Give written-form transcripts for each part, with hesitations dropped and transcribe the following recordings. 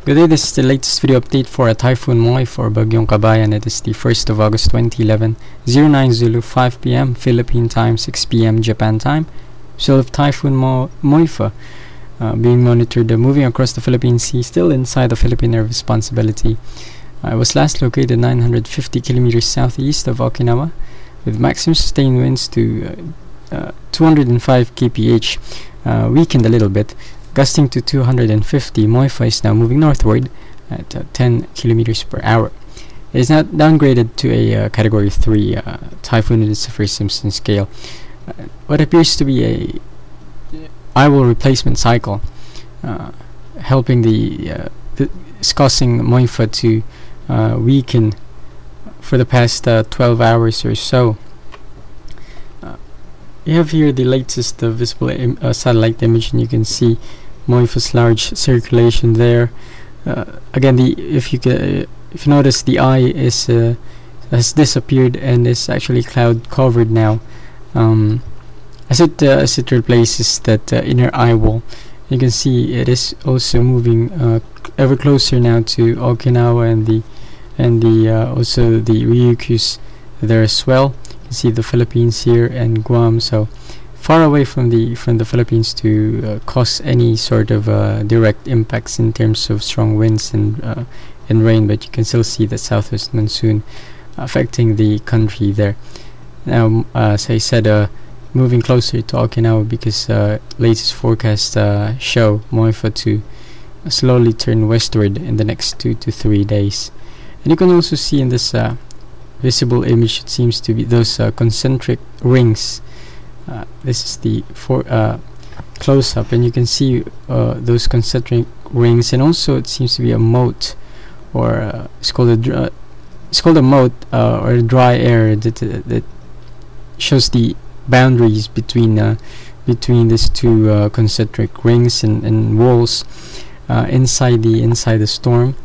Good day, this is the latest video update for a Typhoon Muifa or Bagyong Kabayan. It is the 1st of August 2011, 09 Zulu 5 p.m. Philippine time, 6 p.m. Japan time. So of Typhoon Muifa being monitored, moving across the Philippine Sea, still inside the Philippine Air Responsibility. It was last located 950 kilometers southeast of Okinawa, with maximum sustained winds to 205 kph, weakened a little bit, gusting to 250. Muifa is now moving northward at 10 kilometers per hour. It is now downgraded to a Category 3 typhoon in the Saffir-Simpson scale. What appears to be a eye-wall replacement cycle, helping is causing Muifa to weaken for the past 12 hours or so. You have here the latest visible satellite image, and you can see Muifa's large circulation there. Again, if you notice, the eye has disappeared and is actually cloud covered now, as it replaces that inner eye wall. You can see it is also moving ever closer now to Okinawa and also the Ryukyus there as well. You can see the Philippines here and Guam, so far away from the Philippines to cause any sort of direct impacts in terms of strong winds and rain, but you can still see the southwest monsoon affecting the country there. Now, as I said, moving closer to Okinawa because latest forecast show Muifa to slowly turn westward in the next 2 to 3 days. And you can also see in this visible image, it seems to be those concentric rings. This is the close-up, and you can see those concentric rings, and also it seems to be a moat, or it's called a moat or a dry air that shows the boundaries between these two concentric rings and walls inside the storm.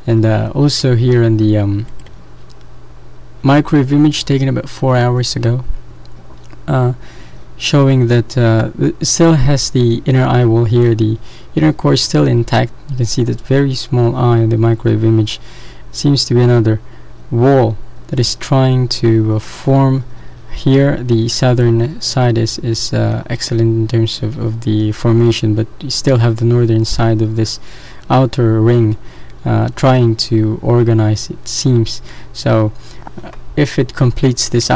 And also here on the microwave image taken about 4 hours ago, showing that it still has the inner eye wall here, the inner core is still intact. You can see that very small eye in the microwave image. Seems to be another wall that is trying to form here. The southern side is excellent in terms of the formation, but you still have the northern side of this outer ring trying to organize, it seems. So if it completes this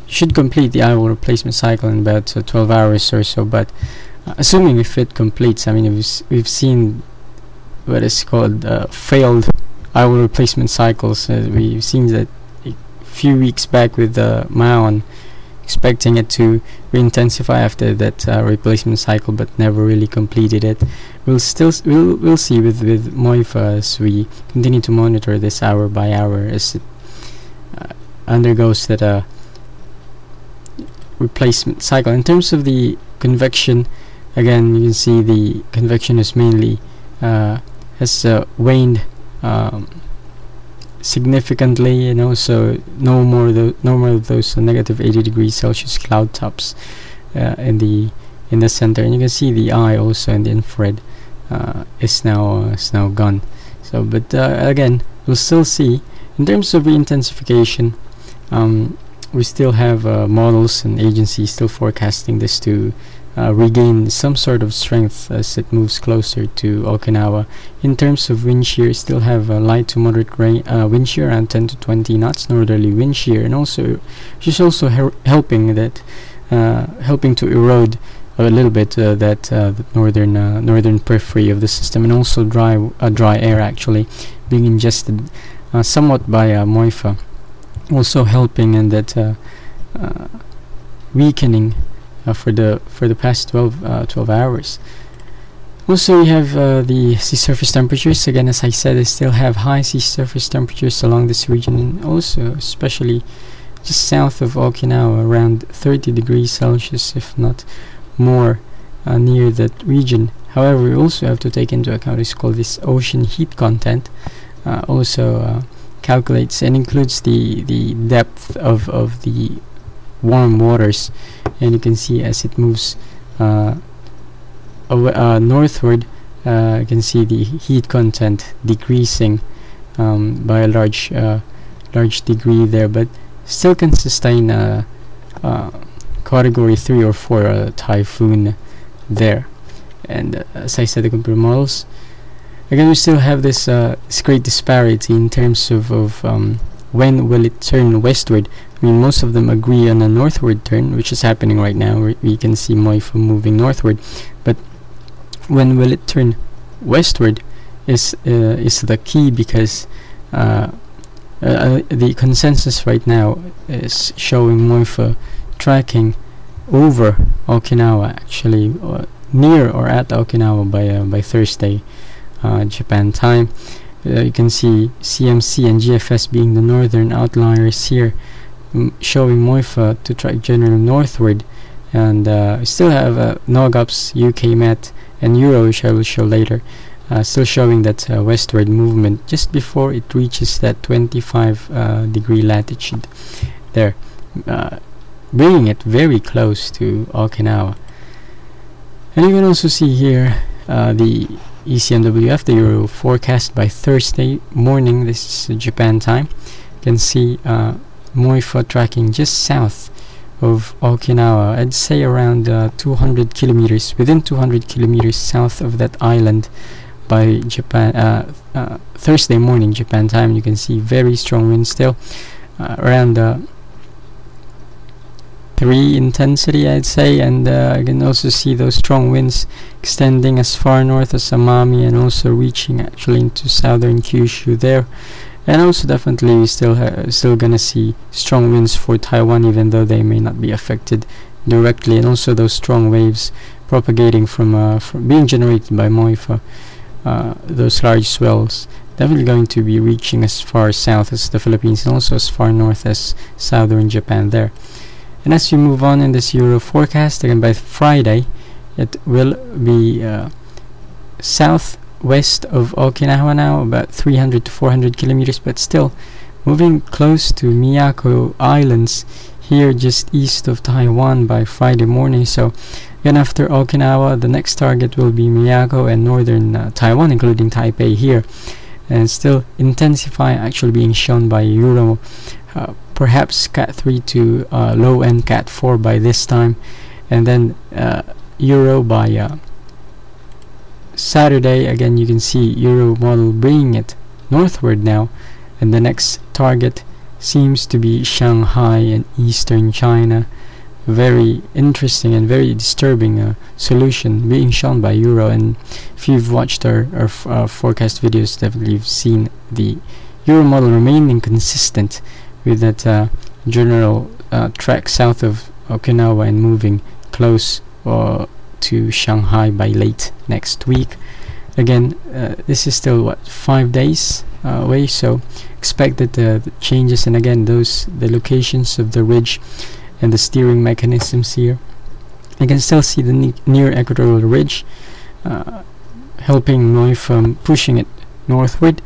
should complete the eye-wall replacement cycle in about 12 hours or so. But assuming if it completes, I mean, we've seen what is called failed eye-wall replacement cycles. We've seen that a few weeks back with Maon, expecting it to re-intensify after that replacement cycle, but never really completed it. We'll see with Muifa as we continue to monitor this hour by hour as it undergoes that replacement cycle. In terms of the convection, again, you can see the convection is mainly has waned significantly, and also no more of those negative 80 degrees Celsius cloud tops in the center. And you can see the eye also in the infrared is now gone. So, but again, we'll still see in terms of re-intensification. We still have models and agencies still forecasting this to regain some sort of strength as it moves closer to Okinawa. In terms of wind shear, still have light to moderate wind shear around 10 to 20 knots northerly wind shear, and also she's also helping to erode a little bit the northern periphery of the system, and also dry air actually being ingested somewhat by Muifa, also helping in that weakening for the past 12 hours. Also, we have the sea surface temperatures. Again, as I said, I still have high sea surface temperatures along this region, and also especially just south of Okinawa, around 30 degrees Celsius, if not more, near that region. However, we also have to take into account what's called this ocean heat content. Also calculates and includes the depth of the warm waters, and you can see as it moves northward, You can see the heat content decreasing by a large degree there, but still can sustain category 3 or 4 typhoon there. And as I said, the computer models, again, we still have this great disparity in terms of when will it turn westward. I mean, most of them agree on a northward turn, which is happening right now. We can see Muifa moving northward, but when will it turn westward is the key, because the consensus right now is showing Muifa tracking over Okinawa, actually near or at Okinawa by Thursday Japan time. You can see CMC and GFS being the northern outliers here, showing Muifa to track generally northward. And we still have NOGAPS, UK Met, and Euro, which I will show later, still showing that westward movement just before it reaches that 25 degree latitude there, bringing it very close to Okinawa. And you can also see here the ECMWF, the Euro forecast by Thursday morning. This is Japan time. You can see Muifa tracking just south of Okinawa. I'd say around 200 kilometers, within 200 kilometers south of that island by Japan Thursday morning Japan time. You can see very strong winds still, around 3 intensity, I'd say, and I can also see those strong winds extending as far north as Amami and also reaching actually into southern Kyushu there. And also definitely we still gonna see strong winds for Taiwan, even though they may not be affected directly, and also those strong waves propagating from being generated by Muifa, those large swells definitely going to be reaching as far south as the Philippines and also as far north as southern Japan there. And as we move on in this Euro forecast, again by Friday it will be southwest of Okinawa now, about 300 to 400 kilometers, but still moving close to Miyako Islands here just east of Taiwan by Friday morning. So again, after Okinawa, the next target will be Miyako and northern Taiwan, including Taipei here, and still intensify, actually being shown by Euro, perhaps Cat 3 to low end Cat 4 by this time, and then Euro by Saturday. Again, you can see Euro model bringing it northward now, and the next target seems to be Shanghai and eastern China. Very interesting and very disturbing solution being shown by Euro. And if you've watched our forecast videos, definitely you've seen the Euro model remaining consistent with that general track south of Okinawa and moving close to Shanghai by late next week. Again, this is still what, 5 days away, so expect that the changes, and again the locations of the ridge and the steering mechanisms here. You can still see the near equatorial ridge helping Muifa pushing it northward.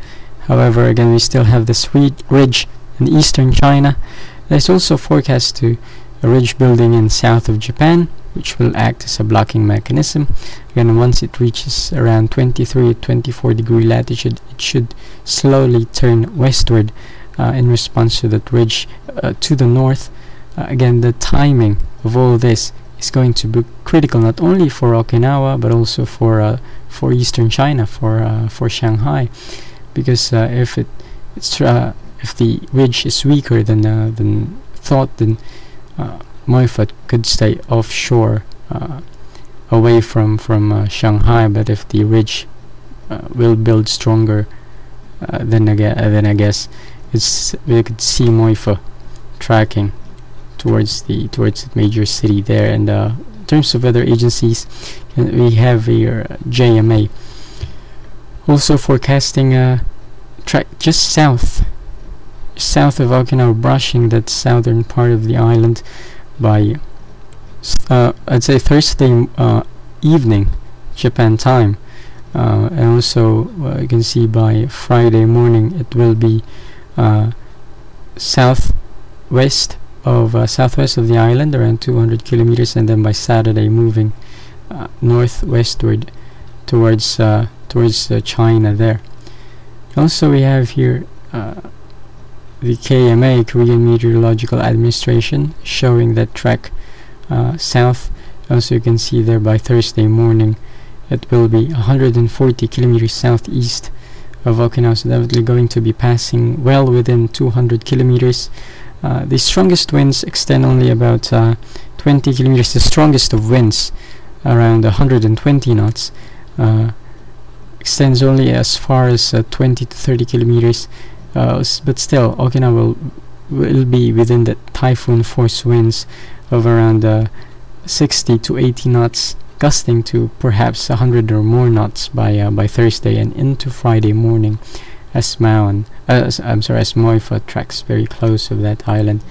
However, again, we still have this ridge in eastern China. There's also forecast to a ridge building in south of Japan, which will act as a blocking mechanism. Again, once it reaches around 23 to 24 degree latitude, it should slowly turn westward in response to that ridge to the north. Again, the timing of all this is going to be critical, not only for Okinawa but also for eastern China, for Shanghai, because if the ridge is weaker than thought, then Muifa could stay offshore away from Shanghai. But if the ridge will build stronger, then I guess we could see Muifa tracking towards the major city there. And in terms of other agencies, we have here JMA also forecasting track just south of Okinawa, brushing that southern part of the island by I'd say Thursday evening Japan time, and also you can see by Friday morning it will be southwest of the island, around 200 kilometers, and then by Saturday moving northwestward towards China there. Also, we have here the KMA, Korean Meteorological Administration, showing that track south. Also, you can see there by Thursday morning it will be 140 kilometers southeast of Okinawa, so definitely going to be passing well within 200 kilometers. The strongest winds extend only about 20 kilometers. The strongest of winds, around 120 knots, extends only as far as 20 to 30 kilometers. But still, Okinawa will be within the typhoon force winds of around 60 to 80 knots, gusting to perhaps 100 or more knots by Thursday and into Friday morning, as Muifa tracks very close of that island.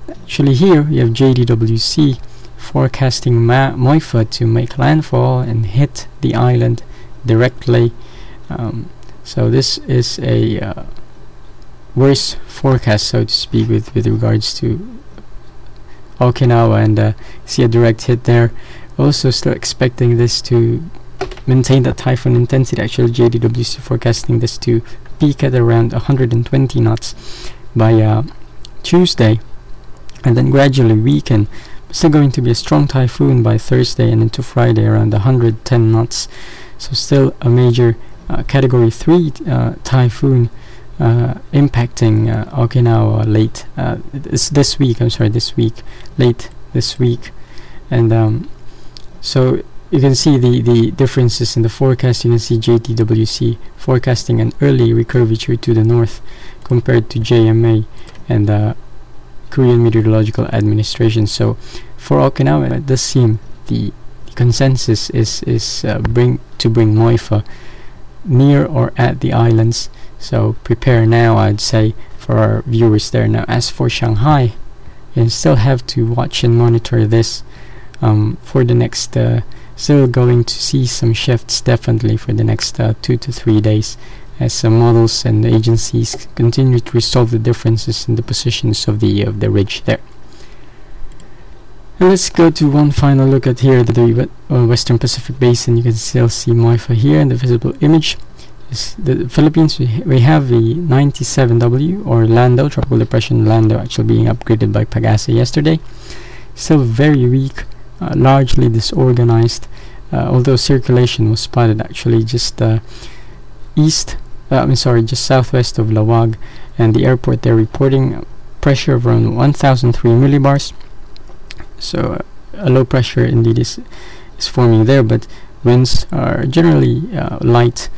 Actually, here we have JDWC forecasting Muifa to make landfall and hit the island directly. So this is a worse forecast, so to speak, with regards to Okinawa, and see a direct hit there. Also still expecting this to maintain the typhoon intensity. Actually, JDWC forecasting this to peak at around 120 knots by Tuesday, and then gradually weaken. Still going to be a strong typhoon by Thursday and into Friday, around 110 knots. So still a major category 3 typhoon impacting Okinawa late this week. Late this week, and so you can see the differences in the forecast. You can see JDWC forecasting an early recurvature to the north compared to JMA and Korean Meteorological Administration. So for Okinawa, it does seem the consensus is bring Muifa near or at the islands. So prepare now, I'd say, for our viewers there. Now, as for Shanghai, you still have to watch and monitor this for the next. Still going to see some shifts definitely for the next 2 to 3 days, as some models and agencies continue to resolve the differences in the positions of the ridge there. And let's go to one final look at here the Western Pacific Basin. You can still see Muifa here in the visible image. The Philippines, we have the 97W, or Lando, Tropical Depression Lando, actually being upgraded by Pagasa yesterday. Still very weak, largely disorganized, although circulation was spotted actually just just southwest of Lawag, and the airport there reporting pressure of around 1003 millibars. So a low pressure indeed is forming there, but winds are generally light,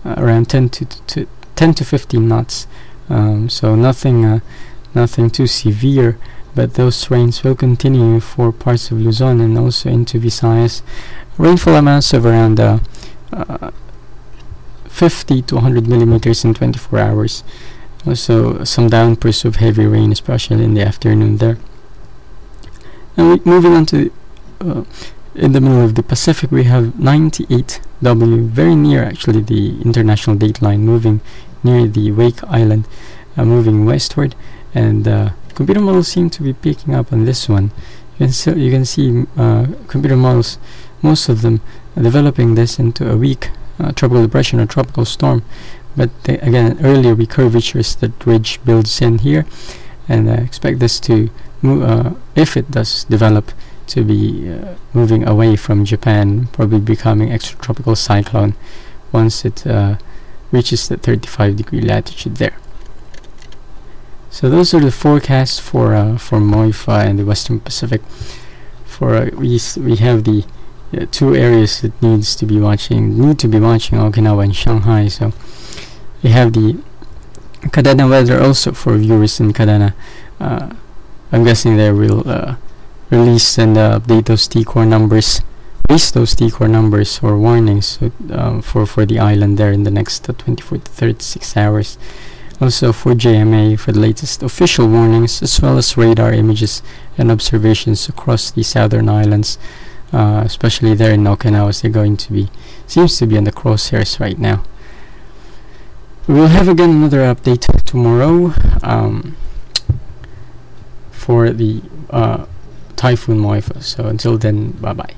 around 10 to 15 knots. So nothing too severe, but those rains will continue for parts of Luzon and also into Visayas. Rainfall amounts of around 50 to 100 millimeters in 24 hours. Also some downpours of heavy rain, especially in the afternoon there. And moving on to in the middle of the Pacific, we have 98W, very near actually the international dateline, moving near the Wake Island, moving westward, and computer models seem to be picking up on this one. You can see computer models, most of them developing this into a weak tropical depression or tropical storm, but again, earlier recurvatures that ridge builds in here, and expect this to move, if it does develop, to be moving away from Japan, probably becoming extratropical cyclone once it reaches the 35-degree latitude there. So those are the forecasts for Muifa and the Western Pacific. For we have the two areas that need to be watching, Okinawa and Shanghai. So we have the Kadena weather also for viewers in Kadena. I'm guessing they will release and update those T-core numbers, or warnings for the island there in the next 24 to 36 hours. Also for JMA for the latest official warnings, as well as radar images and observations across the southern islands, especially there in Okinawa, as they're seems to be in the crosshairs right now. We will have again another update tomorrow for the Typhoon Muifa. So until then, bye bye.